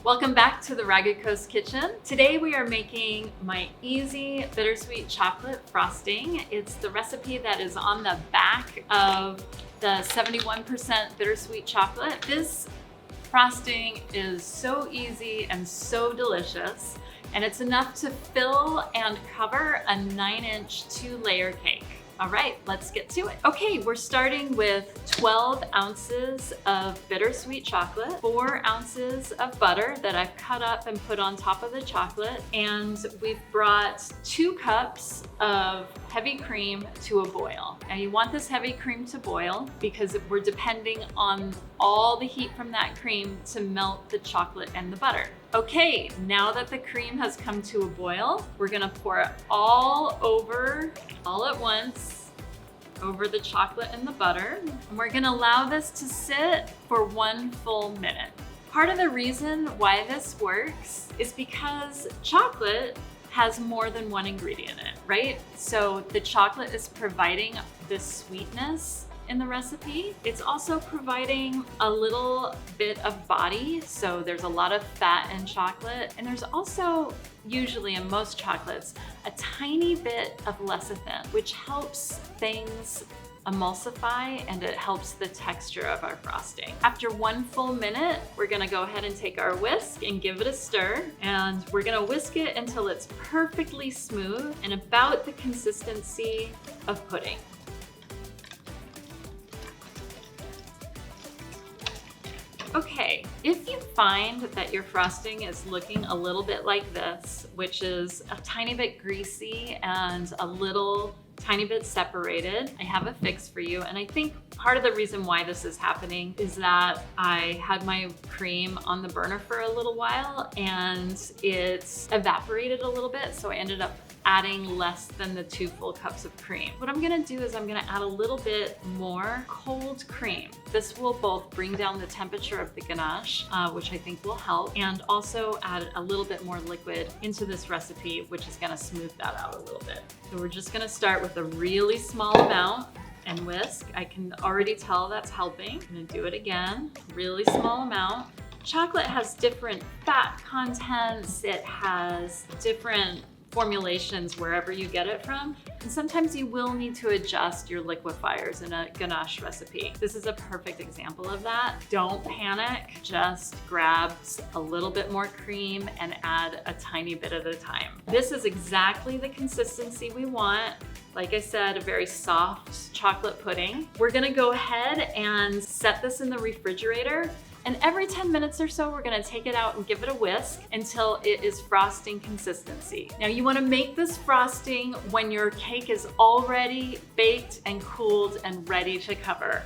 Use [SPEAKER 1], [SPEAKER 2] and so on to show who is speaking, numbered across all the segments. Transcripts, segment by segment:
[SPEAKER 1] Welcome back to the Ragged Coast Kitchen. Today we are making my easy bittersweet chocolate frosting. It's the recipe that is on the back of the 71% bittersweet chocolate. This frosting is so easy and so delicious, and it's enough to fill and cover a 9-inch 2-layer cake. All right, let's get to it. Okay, we're starting with 12 ounces of bittersweet chocolate, 4 ounces of butter that I've cut up and put on top of the chocolate, and we've brought 2 cups of heavy cream to a boil. Now you want this heavy cream to boil because we're depending on all the heat from that cream to melt the chocolate and the butter. Okay, now that the cream has come to a boil, we're gonna pour it all at once, over the chocolate and the butter. And we're gonna allow this to sit for 1 full minute. Part of the reason why this works is because chocolate has more than one ingredient in it, right? So the chocolate is providing this sweetness in the recipe. It's also providing a little bit of body, so there's a lot of fat in chocolate, and there's also, usually in most chocolates, a tiny bit of lecithin, which helps things emulsify and it helps the texture of our frosting. After 1 full minute, we're gonna go ahead and take our whisk and give it a stir, and we're gonna whisk it until it's perfectly smooth and about the consistency of pudding. Okay, if you find that your frosting is looking a little bit like this, which is a tiny bit greasy and a little tiny bit separated, I have a fix for you. And I think part of the reason why this is happening is that I had my cream on the burner for a little while and it's evaporated a little bit, so I ended up adding less than the 2 full cups of cream. What I'm gonna do is I'm gonna add a little bit more cold cream. This will both bring down the temperature of the ganache, which I think will help, and also add a little bit more liquid into this recipe, which is gonna smooth that out a little bit. So we're just gonna start with a really small amount and whisk. I can already tell that's helping. I'm gonna do it again, really small amount. Chocolate has different fat contents. It has different formulations wherever you get it from. And sometimes you will need to adjust your liquefiers in a ganache recipe. This is a perfect example of that. Don't panic, just grab a little bit more cream and add a tiny bit at a time. This is exactly the consistency we want. Like I said, a very soft chocolate pudding. We're gonna go ahead and set this in the refrigerator. And every 10 minutes or so, we're gonna take it out and give it a whisk until it is frosting consistency. Now you wanna make this frosting when your cake is already baked and cooled and ready to cover.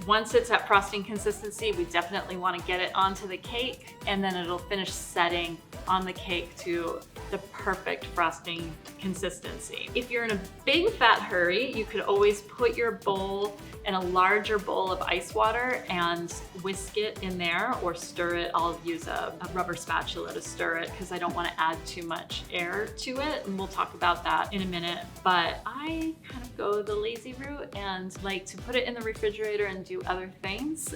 [SPEAKER 1] Once it's at frosting consistency, we definitely wanna get it onto the cake, and then it'll finish setting on the cake to the perfect frosting consistency. If you're in a big fat hurry, you could always put your bowl in a larger bowl of ice water and whisk it in there or stir it. I'll use a rubber spatula to stir it because I don't want to add too much air to it, and we'll talk about that in a minute. But I kind of go the lazy route and like to put it in the refrigerator and do other things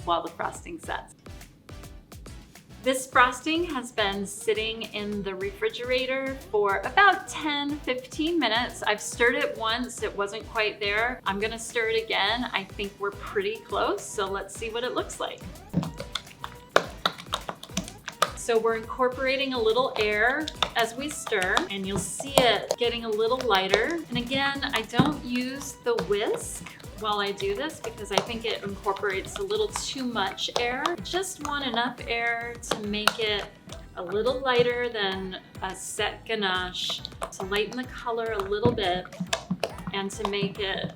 [SPEAKER 1] while the frosting sets. This frosting has been sitting in the refrigerator for about 10-15 minutes. I've stirred it once, it wasn't quite there. I'm gonna stir it again. I think we're pretty close, so let's see what it looks like. So we're incorporating a little air as we stir, and you'll see it getting a little lighter. And again, I don't use the whisk while I do this because I think it incorporates a little too much air. Just want enough air to make it a little lighter than a set ganache, to lighten the color a little bit and to make it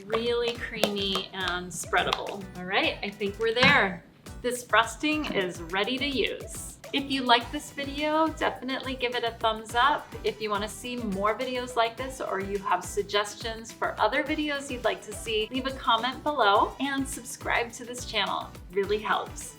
[SPEAKER 1] really creamy and spreadable. All right, I think we're there. This frosting is ready to use. If you like this video, definitely give it a thumbs up. If you want to see more videos like this, or you have suggestions for other videos you'd like to see, leave a comment below and subscribe to this channel. Really helps.